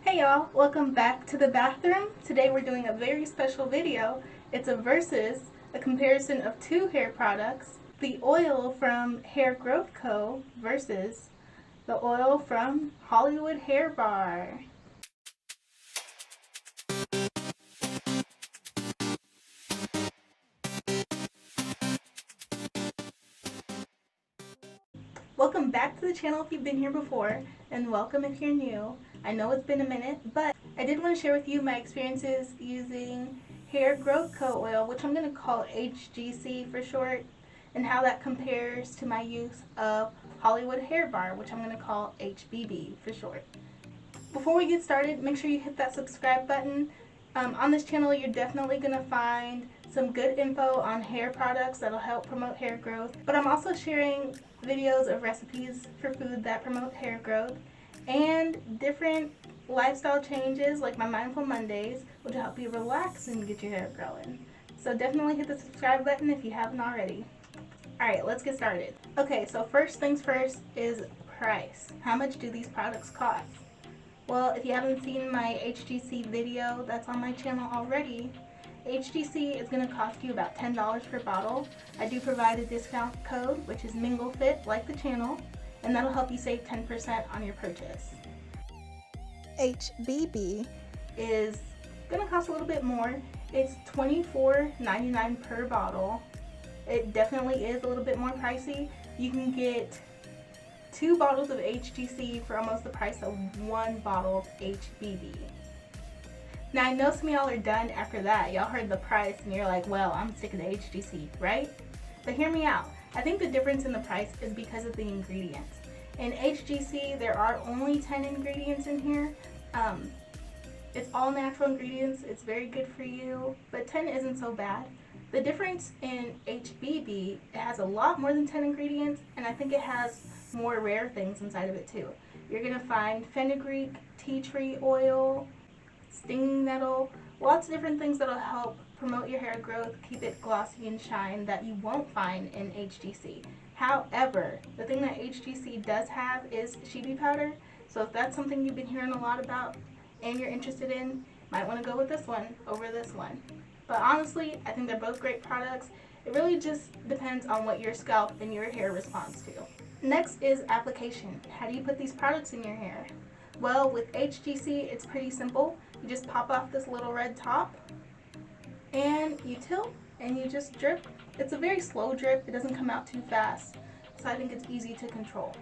Hey y'all, welcome back to the bathroom. Today we're doing a very special video. It's a versus, a comparison of two hair products, the oil from Hair Growth Co. versus the oil from Hollywood Hair Bar. Welcome back to the channel if you've been here before, and welcome if you're new. I know it's been a minute, but I did want to share with you my experiences using Hair Growth Co. oil, which I'm going to call HGC for short, and how that compares to my use of Hollywood Hair Bar, which I'm going to call HBB for short. Before we get started, make sure you hit that subscribe button. On this channel, you're definitely going to find some good info on hair products that'll help promote hair growth. But I'm also sharing videos of recipes for food that promote hair growth and different lifestyle changes like my Mindful Mondays, which will help you relax and get your hair growing. So definitely hit the subscribe button if you haven't already. Alright, let's get started. Okay, so first things first is price. How much do these products cost? Well, if you haven't seen my HGC video that's on my channel already, HGC is going to cost you about $10 per bottle. I do provide a discount code, which is MingleFit, like the channel, and that'll help you save 10% on your purchase. HBB is going to cost a little bit more. It's $24.99 per bottle. It definitely is a little bit more pricey. You can get 2 bottles of HGC for almost the price of 1 bottle of HBB. Now I know some of y'all are done after that. Y'all heard the price and you're like, well, I'm sick of the HGC, right? But hear me out. I think the difference in the price is because of the ingredients. In HGC, there are only 10 ingredients in here. It's all natural ingredients. It's very good for you, but 10 isn't so bad. The difference in HBB, it has a lot more than 10 ingredients, and I think it has more rare things inside of it too. You're going to find fenugreek, tea tree oil, stinging nettle, lots of different things that'll help promote your hair growth, keep it glossy and shine that you won't find in HGC. However, the thing that HGC does have is Shibi powder, so if that's something you've been hearing a lot about and you're interested in, you might want to go with this one over this one. But honestly, I think they're both great products. It really just depends on what your scalp and your hair responds to. Next is application. How do you put these products in your hair? Well, with HGC, it's pretty simple. You just pop off this little red top and you tilt and you just drip. It's a very slow drip. It doesn't come out too fast, so I think it's easy to control.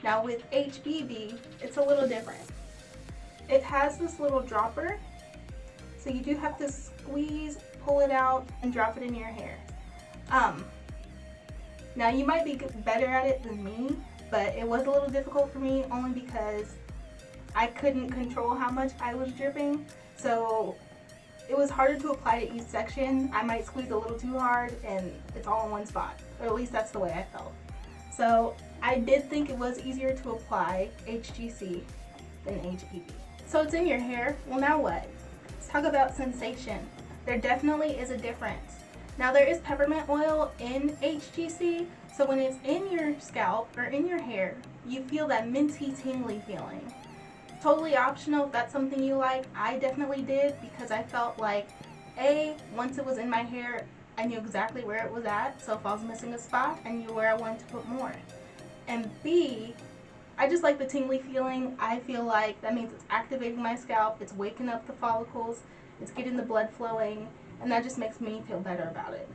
Now with HBB, it's a little different. It has this little dropper, so you do have to squeeze, pull it out, and drop it in your hair. Now you might be better at it than me, but it was a little difficult for me only because I couldn't control how much I was dripping, so it was harder to apply to each section. I might squeeze a little too hard and it's all in one spot, or at least that's the way I felt. So I did think it was easier to apply HGC than HBB. So it's in your hair. Well, now what? Let's talk about sensation. There definitely is a difference. Now there is peppermint oil in HGC, so when it's in your scalp or in your hair, you feel that minty tingly feeling. Totally optional if that's something you like. I definitely did because I felt like once it was in my hair, I knew exactly where it was at, so if I was missing a spot, I knew where I wanted to put more. And B, I just like the tingly feeling. I feel like that means it's activating my scalp, it's waking up the follicles, it's getting the blood flowing, and that just makes me feel better about it.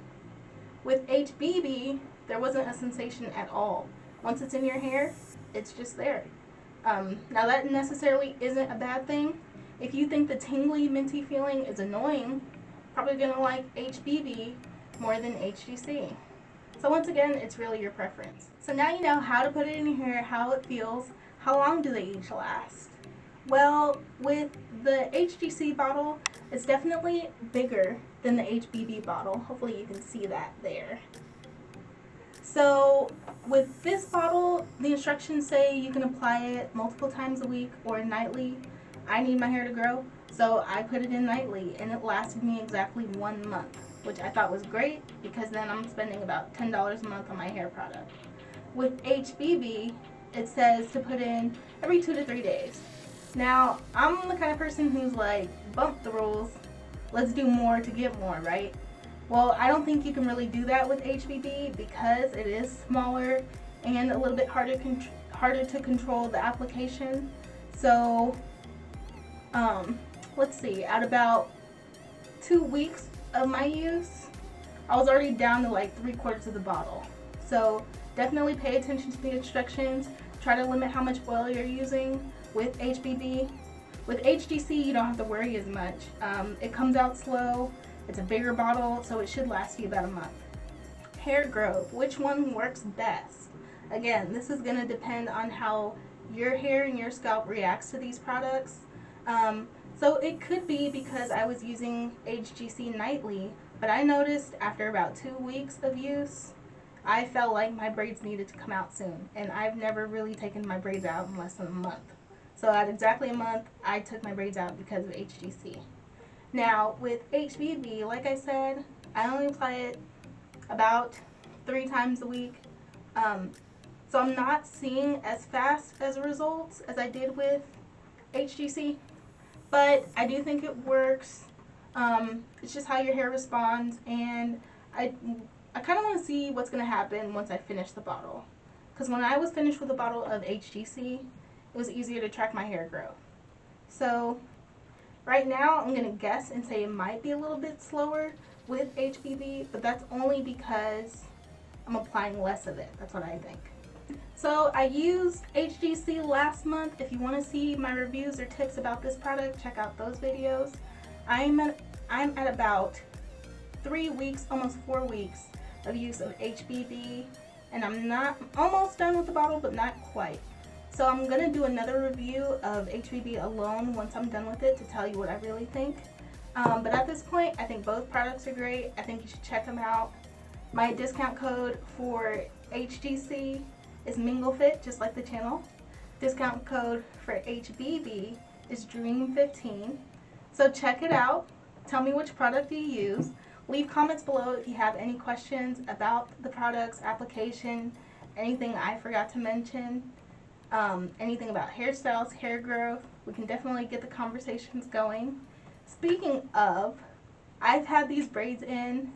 With HBB, there wasn't a sensation at all. Once it's in your hair, it's just there. Now that necessarily isn't a bad thing. If you think the tingly, minty feeling is annoying, probably gonna like HBB more than HGC. So once again, it's really your preference. So now you know how to put it in your hair, how it feels. How long do they each last? Well, with the HGC bottle, it's definitely bigger than the HBB bottle. Hopefully you can see that there. So with this bottle, the instructions say you can apply it multiple times a week or nightly. I need my hair to grow, so I put it in nightly, and it lasted me exactly 1 month, which I thought was great because then I'm spending about $10 a month on my hair product. With HBB, it says to put in every 2 to 3 days. Now, I'm the kind of person who's like, bump the rules, let's do more to get more, right? Well, I don't think you can really do that with HBB because it is smaller and a little bit harder to control the application. So, let's see, at about 2 weeks of my use, I was already down to like 3/4 of the bottle. So definitely pay attention to the instructions. Try to limit how much oil you're using with HBB. With HGC, you don't have to worry as much. It comes out slow. It's a bigger bottle, so it should last you about a month. Hair growth, which one works best? Again, this is going to depend on how your hair and your scalp reacts to these products. So it could be because I was using HGC nightly, but I noticed after about 2 weeks of use, I felt like my braids needed to come out soon, and I've never really taken my braids out in less than a month. So at exactly a month, I took my braids out because of HGC. Now with HBB, like I said, I only apply it about 3 times a week. So I'm not seeing as fast as results as I did with HGC, but I do think it works. It's just how your hair responds, and I kind of want to see what's going to happen once I finish the bottle. Because when I was finished with a bottle of HGC, it was easier to track my hair growth. So right now, I'm going to guess and say it might be a little bit slower with HBB, but that's only because I'm applying less of it. That's what I think. So I used HGC last month. If you want to see my reviews or tips about this product, check out those videos. I'm at about 3 weeks, almost 4 weeks of use of HBB, and I'm almost done with the bottle, but not quite. So I'm going to do another review of HBB alone once I'm done with it to tell you what I really think. But at this point, I think both products are great. I think you should check them out. My discount code for HGC is MingleFit, just like the channel. Discount code for HBB is Dream15. So check it out. Tell me which product you use. Leave comments below if you have any questions about the products, application, anything I forgot to mention, anything about hairstyles, hair growth. We can definitely get the conversations going. Speaking of, I've had these braids in,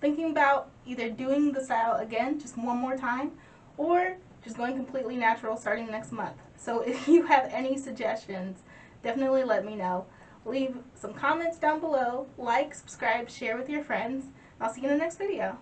thinking about either doing the style again, just one more time, or just going completely natural starting next month. So if you have any suggestions, definitely let me know. Leave some comments down below, like, subscribe, share with your friends. I'll see you in the next video.